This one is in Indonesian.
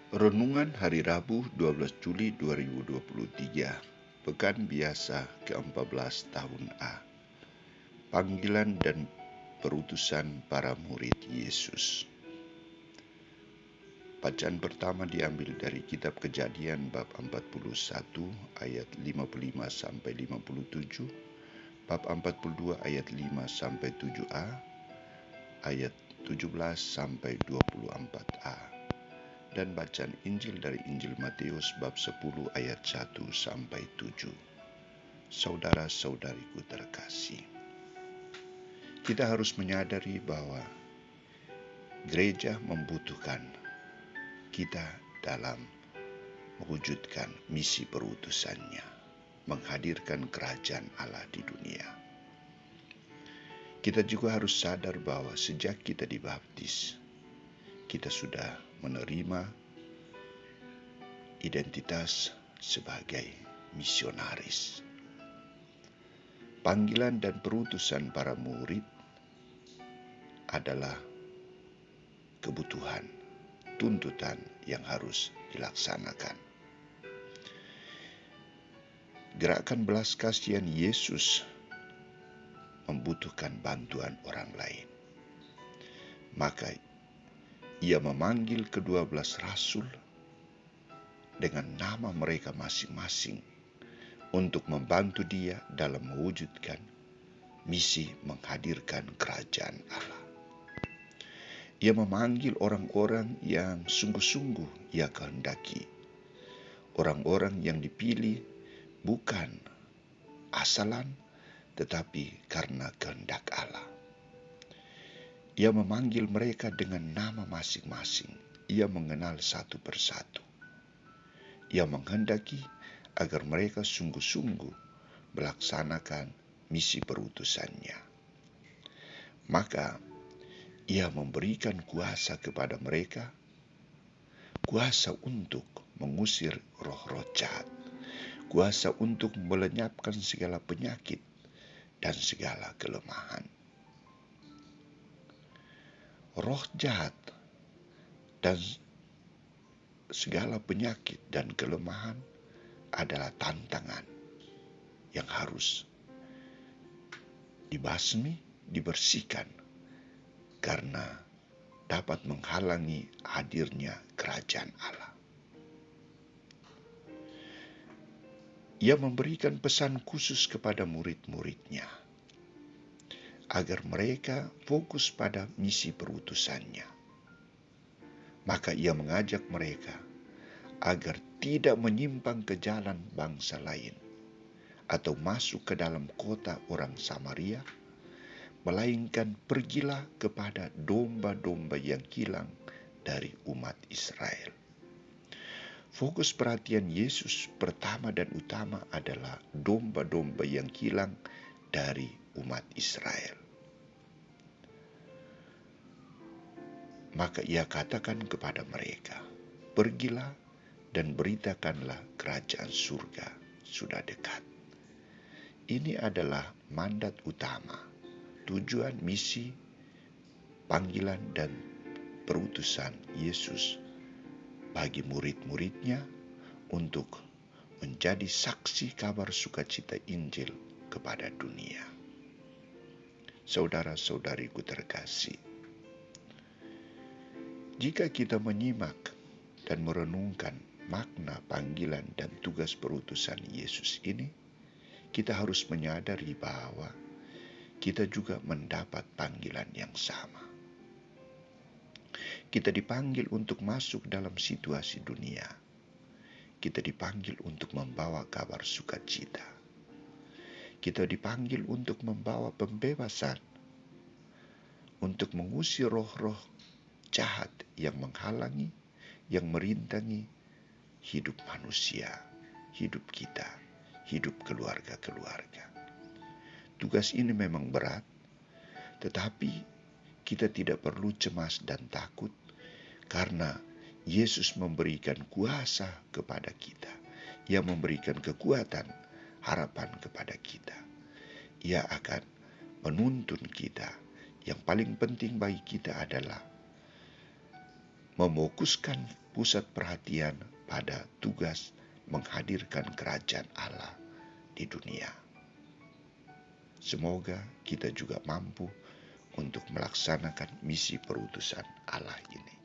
Renungan Hari Rabu 12 Juli 2023, Pekan Biasa ke-14 tahun A. Panggilan dan perutusan para murid Yesus. Bacaan pertama diambil dari kitab Kejadian bab 41 ayat 55 sampai 57, bab 42 ayat 5 sampai 7a, ayat 17 sampai 24a. Dan bacaan Injil dari Injil Matius bab 10 ayat 1 sampai 7. Saudara-saudariku terkasih, kita harus menyadari bahwa gereja membutuhkan kita dalam mewujudkan misi perutusannya, menghadirkan kerajaan Allah di dunia. Kita juga harus sadar bahwa sejak kita dibaptis, kita sudah menerima identitas sebagai misionaris. Panggilan dan perutusan para murid adalah kebutuhan, tuntutan yang harus dilaksanakan. Gerakan belas kasihan Yesus membutuhkan bantuan orang lain. Maka Ia memanggil ke-12 rasul dengan nama mereka masing-masing untuk membantu Dia dalam mewujudkan misi menghadirkan kerajaan Allah. Ia memanggil orang-orang yang sungguh-sungguh Ia kehendaki, orang-orang yang dipilih bukan asalan, tetapi karena kehendak Allah. Ia memanggil mereka dengan nama masing-masing. Ia mengenal satu persatu. Ia menghendaki agar mereka sungguh-sungguh melaksanakan misi perutusannya. Maka Ia memberikan kuasa kepada mereka, kuasa untuk mengusir roh-roh jahat, kuasa untuk melenyapkan segala penyakit dan segala kelemahan. Roh jahat dan segala penyakit dan kelemahan adalah tantangan yang harus dibasmi, dibersihkan, karena dapat menghalangi hadirnya kerajaan Allah. Ia memberikan pesan khusus kepada murid-muridnya, agar mereka fokus pada misi perutusannya. Maka Ia mengajak mereka agar tidak menyimpang ke jalan bangsa lain atau masuk ke dalam kota orang Samaria, melainkan pergilah kepada domba-domba yang hilang dari umat Israel. Fokus perhatian Yesus pertama dan utama adalah domba-domba yang hilang dari umat Israel. Maka Ia katakan kepada mereka, pergilah dan beritakanlah kerajaan surga sudah dekat. Ini adalah mandat utama, tujuan misi, panggilan dan perutusan Yesus bagi murid-muridnya untuk menjadi saksi kabar sukacita Injil kepada dunia. Saudara-saudariku terkasih, jika kita menyimak dan merenungkan makna panggilan dan tugas perutusan Yesus ini, kita harus menyadari bahwa kita juga mendapat panggilan yang sama. Kita dipanggil untuk masuk dalam situasi dunia. Kita dipanggil untuk membawa kabar sukacita. Kita dipanggil untuk membawa pembebasan, untuk mengusir roh-roh jahat yang menghalangi, yang merintangi hidup manusia, hidup kita, hidup keluarga-keluarga. Tugas ini memang berat, tetapi kita tidak perlu cemas dan takut, karena Yesus memberikan kuasa kepada kita. Ia memberikan kekuatan, harapan kepada kita. Ia akan menuntun kita. Yang paling penting bagi kita adalah memokuskan pusat perhatian pada tugas menghadirkan kerajaan Allah di dunia. Semoga kita juga mampu untuk melaksanakan misi perutusan Allah ini.